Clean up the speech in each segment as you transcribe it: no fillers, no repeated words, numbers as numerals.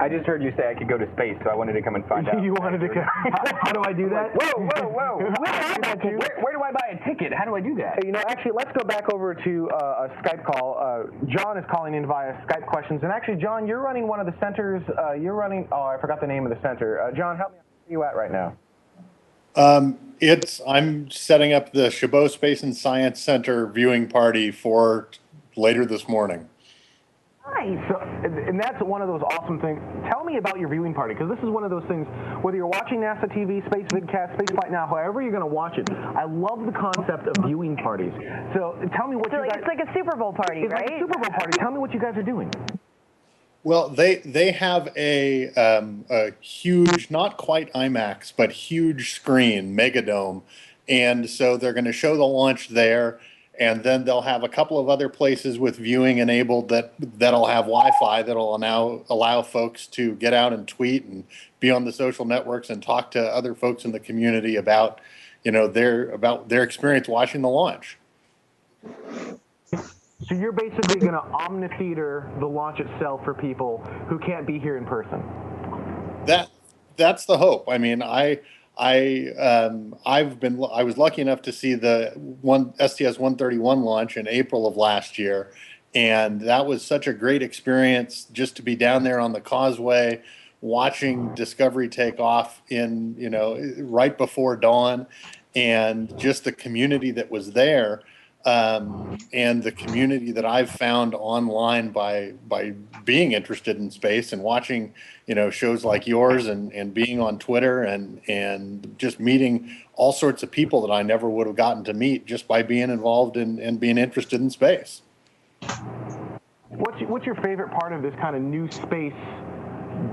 I just heard you say I could go to space, so I wanted to come and find out. You wanted to come. How do I do that? Whoa. Where do I buy a ticket? How do I do that? You know, actually, let's go back over to a Skype call. John is calling in via Skype questions. And actually, John, you're running one of the centers. I forgot the name of the center. John, help me out. Where are you at right now? I'm setting up the Chabot Space and Science Center viewing party for later this morning. Nice. So, and that's one of those awesome things. Tell me about your viewing party, because this is one of those things, whether you're watching NASA TV, Spacevidcast, Spaceflight Now, however you're going to watch it, I love the concept of viewing parties. So tell me what you guys... It's like a Super Bowl party, right? It's like a Super Bowl party. Tell me what you guys are doing. Well, they have a huge, not quite IMAX, but huge screen, Megadome, and so they're going to show the launch there, and then they'll have a couple of other places with viewing enabled that'll have Wi-Fi that'll now allow folks to get out and tweet and be on the social networks and talk to other folks in the community about their experience watching the launch. So you're basically going to omni-theater the launch itself for people who can't be here in person. That's the hope. I mean, I was lucky enough to see the STS-131 launch in April of last year, and that was such a great experience just to be down there on the causeway, watching Discovery take off right before dawn, and just the community that was there. And the community that I've found online by being interested in space and watching, shows like yours and being on Twitter and just meeting all sorts of people that I never would have gotten to meet just by being involved and being interested in space. What's your favorite part of this kind of new space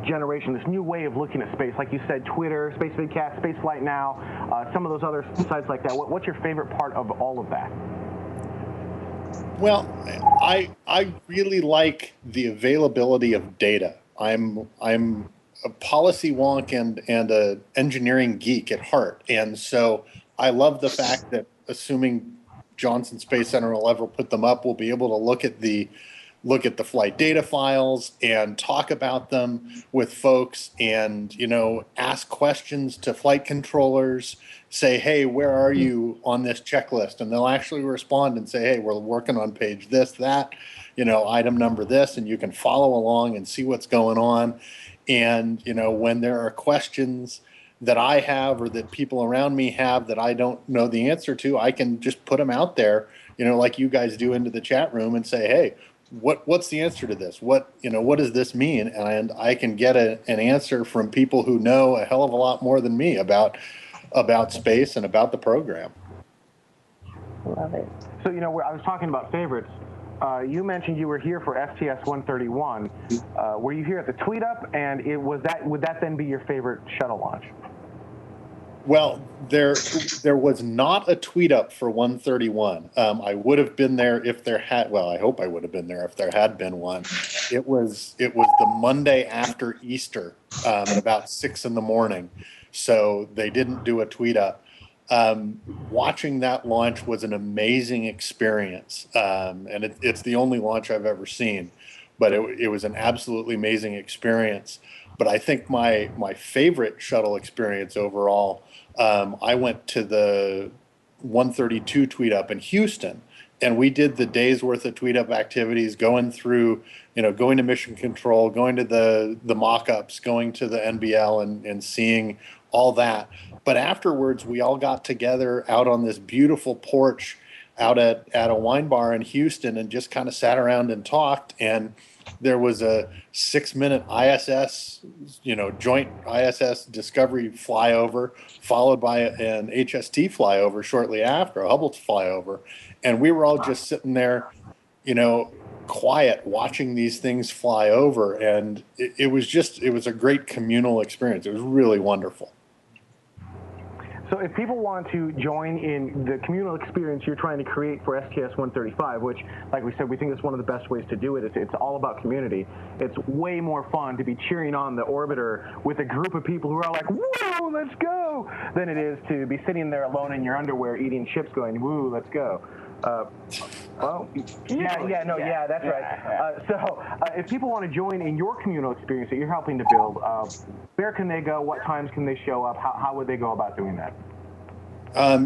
generation, this new way of looking at space? Like you said, Twitter, Spacevidcast, Spaceflight Now, some of those other sites like that. What's your favorite part of all of that? Well, I really like the availability of data. I'm a policy wonk and an engineering geek at heart, and so I love the fact that, assuming Johnson Space Center will ever put them up, we'll be able to look at the flight data files and talk about them with folks and, ask questions to flight controllers, say, hey, where are you on this checklist? And they'll actually respond and say, hey, we're working on page this, that, item number this, and you can follow along and see what's going on. And, when there are questions that I have or that people around me have that I don't know the answer to, I can just put them out there, like you guys do, into the chat room and say, hey, what's the answer to this? What does this mean? And I can get an answer from people who know a hell of a lot more than me about space and about the program. Love it. So, I was talking about favorites. You mentioned you were here for STS-131. Were you here at the tweet up? And would that then be your favorite shuttle launch? Well, there was not a tweet up for 131. I would have been there if there had. Well, I hope I would have been there if there had been one. It was the Monday after Easter at about 6 a.m. So they didn't do a tweet up. Watching that launch was an amazing experience, and it's the only launch I've ever seen. But it was an absolutely amazing experience. But I think my favorite shuttle experience overall, I went to the 132 tweet up in Houston, and we did the day's worth of tweet up activities, going through, going to mission control, going to the mock-ups, going to the NBL and seeing all that. But afterwards, we all got together out on this beautiful porch out at a wine bar in Houston and just kind of sat around and talked. And there was a 6-minute ISS, joint ISS Discovery flyover, followed by an HST flyover shortly after, a Hubble flyover. And we were all just sitting there, quiet, watching these things fly over. And it was a great communal experience. It was really wonderful. So if people want to join in the communal experience you're trying to create for STS-135, which, like we said, we think is one of the best ways to do it. It's all about community. It's way more fun to be cheering on the orbiter with a group of people who are all like, whoa, let's go, than it is to be sitting there alone in your underwear eating chips going, woo, let's go. Well, yeah, that's right. So if people want to join in your communal experience that you're helping to build, where can they go? What times can they show up? How would they go about doing that?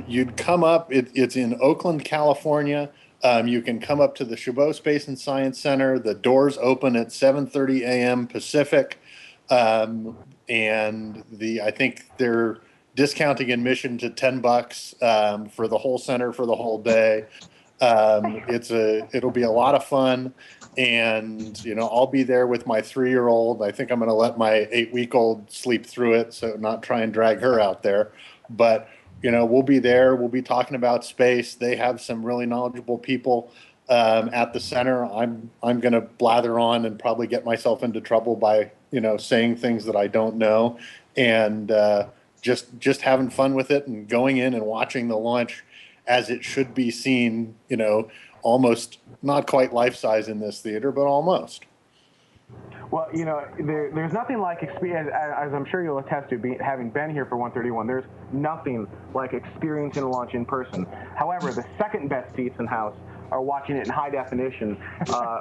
You'd come up, it's in Oakland, California. You can come up to the Chabot Space and Science Center. The doors open at 7:30 a.m. Pacific. And I think they're discounting admission to $10 for the whole center for the whole day. It'll be a lot of fun, and I'll be there with my 3-year-old. I think I'm going to let my 8-week-old sleep through it, so not try and drag her out there. But we'll be there. We'll be talking about space. They have some really knowledgeable people at the center. I'm going to blather on and probably get myself into trouble by saying things that I don't know, and just having fun with it and going in and watching the launch as it should be seen. Almost not quite life size in this theater, but almost. Well, there's nothing like experience, as I'm sure you'll attest to, having been here for 131. There's nothing like experiencing a launch in person. However, the second best seats in house are watching it in high definition,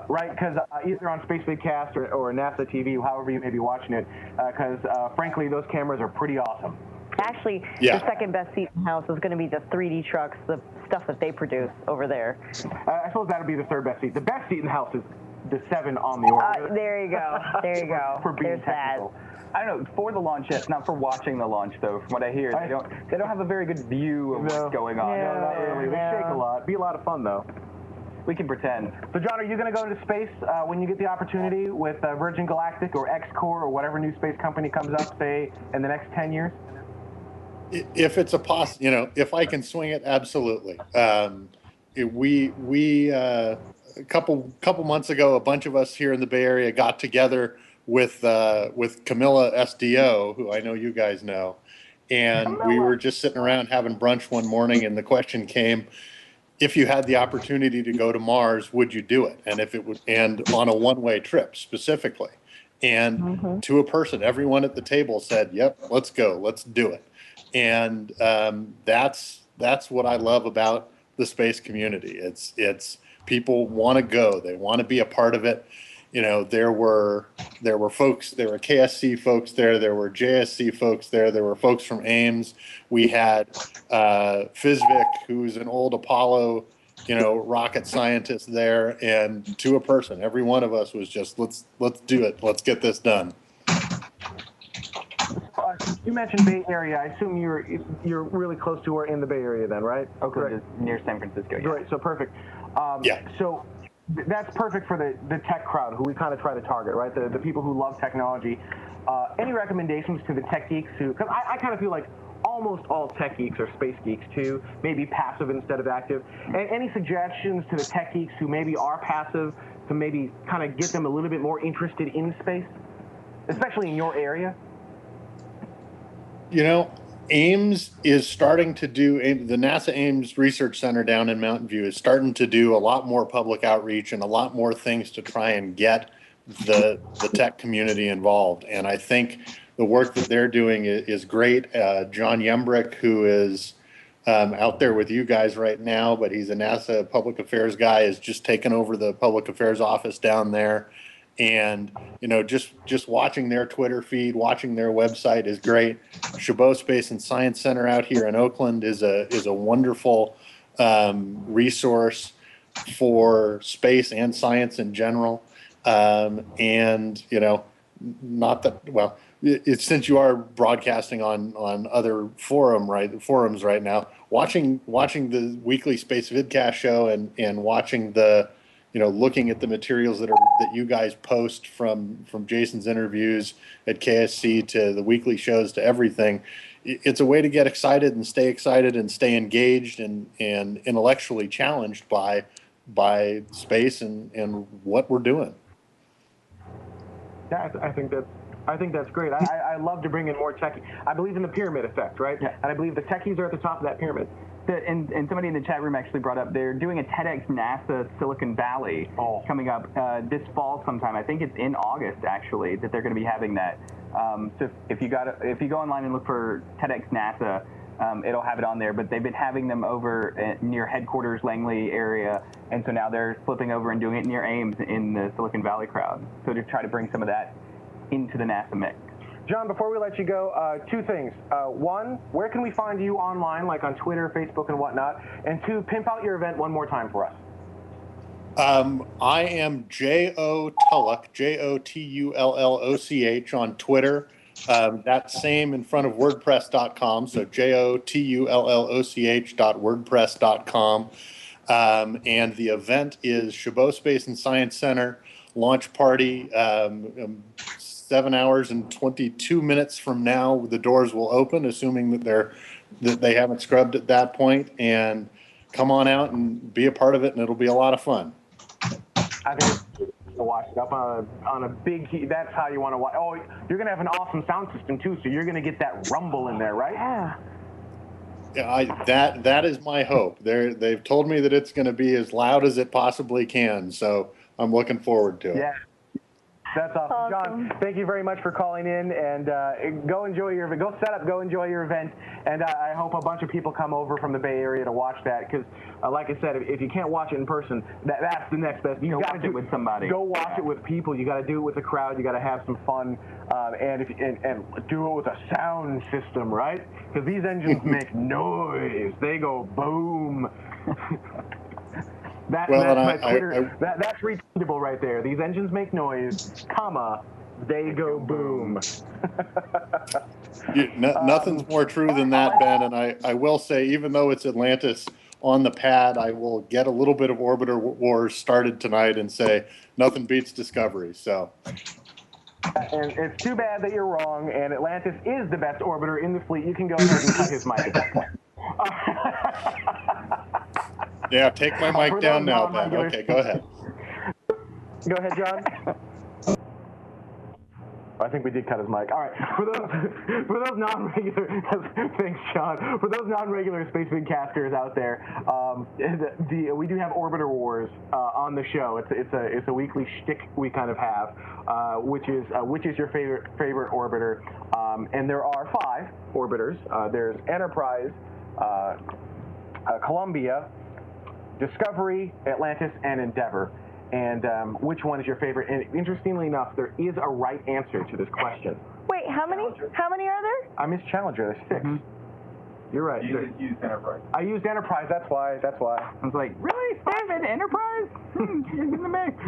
right? Because either on Spacevidcast or NASA TV, however you may be watching it, because frankly, those cameras are pretty awesome. Actually, the second best seat in house is going to be the 3D trucks, the stuff that they produce over there. I suppose that would be the third best seat. The best seat in the house is the 7 on the orbiter. There you go. There you go. For being technical. I don't know, for the launch, yes, not for watching the launch, though. From what I hear, they don't have a very good view of what's going on. No, not really. They shake a lot. Be a lot of fun, though. We can pretend. So, John, are you going to go into space when you get the opportunity with Virgin Galactic or X-Corp or whatever new space company comes up, say, in the next 10 years? If it's if I can swing it, absolutely. We a couple months ago, a bunch of us here in the Bay Area got together with Camilla SDO, who I know you guys know, and we were just sitting around having brunch one morning, and the question came, if you had the opportunity to go to Mars, would you do it? And on a one-way trip specifically. And to a person, everyone at the table said, yep, let's go, let's do it. And that's what I love about the space community. It's people want to go, they want to be a part of it. There were folks, there were KSC folks there were JSC folks there were folks from Ames. We had Fizvik, who's an old Apollo rocket scientist there, and to a person, every one of us was just let's do it, let's get this done. You mentioned Bay Area. I assume you're really close to or in the Bay Area then, right? Oakland is near San Francisco. Yeah. Right, so perfect. So that's perfect for the tech crowd who we kind of try to target, right? The people who love technology. Any recommendations to the tech geeks who, because I kind of feel like almost all tech geeks are space geeks too, maybe passive instead of active. And any suggestions to the tech geeks who maybe are passive to maybe kind of get them a little bit more interested in space, especially in your area? Ames is starting to do, the NASA Ames Research Center down in Mountain View is starting to do a lot more public outreach and a lot more things to try and get the tech community involved. And I think the work that they're doing is great. John Yembrick, who is out there with you guys right now, but he's a NASA public affairs guy, has just taken over the public affairs office down there. And just watching their Twitter feed, watching their website is great. Chabot Space and Science Center out here in Oakland is a wonderful resource for space and science in general. And not that well. It's since you are broadcasting on other forums right now, watching the weekly Spacevidcast show and watching the looking at the materials that you guys post from Jason's interviews at KSC to the weekly shows to everything, it's a way to get excited and stay engaged and intellectually challenged by space and what we're doing. Yeah, I think that's great. I love to bring in more tech. I believe in the pyramid effect, right? Yeah. And I believe the techies are at the top of that pyramid. And somebody in the chat room actually brought up they're doing a TEDx NASA Silicon Valley coming up this fall sometime. I think it's in August actually that they're going to be having that. So if you go online and look for TEDx NASA, it'll have it on there. But they've been having them over near headquarters, Langley area, and so now they're flipping over and doing it near Ames in the Silicon Valley crowd. So to try to bring some of that into the NASA mix. John, before we let you go, two things. One, where can we find you online, like on Twitter, Facebook, and whatnot? And two, pimp out your event one more time for us. I am J.O. Tulloch, J-O-T-U-L-L-O-C-H on Twitter. That same in front of WordPress.com, so JOTULLOCH.wordpress.com. And the event is Chabot Space and Science Center launch party. 7 hours and 22 minutes from now, the doors will open, assuming that they haven't scrubbed at that point. And come on out and be a part of it, and it'll be a lot of fun. I think it's to watch it up on a big. That's how you want to watch. Oh, you're gonna have an awesome sound system too, so you're gonna get that rumble in there, right? Yeah. That is my hope. They've told me that it's going to be as loud as it possibly can, so I'm looking forward to it. Yeah. That's awesome. John, thank you very much for calling in, and go enjoy your event. Go set up, go enjoy your event, and I hope a bunch of people come over from the Bay Area to watch that, because like I said, if you can't watch it in person, that's the next best. You got to do it with somebody. Go watch it with people. You got to do it with a crowd. You got to have some fun, and do it with a sound system, right? Because these engines make noise. They go boom. That's my Twitter. That's retweetable right there. These engines make noise, comma, they go boom. Nothing's more true than that, Ben. And I will say, even though it's Atlantis on the pad, I will get a little bit of Orbiter Wars started tonight and say nothing beats Discovery. So. And it's too bad that you're wrong, and Atlantis is the best orbiter in the fleet. You can go ahead and cut his mic at that point. Yeah, take my mic down now, Ben. Okay, go ahead. Go ahead, John. I think we did cut his mic. All right. For those non-regular, thanks, John. For those non-regular Spacevidcasters out there, we do have Orbiter Wars on the show. It's a weekly shtick we kind of have, which is your favorite orbiter, and there are 5 orbiters. There's Enterprise, Columbia, Discovery, Atlantis, and Endeavour. And which one is your favorite? And interestingly enough, there is a right answer to this question. Wait, how many? How many are there? I missed Challenger. There's 6. Mm-hmm. You're right. You used Enterprise. I used Enterprise. That's why. I was like, really? 5 in Enterprise? In the mix.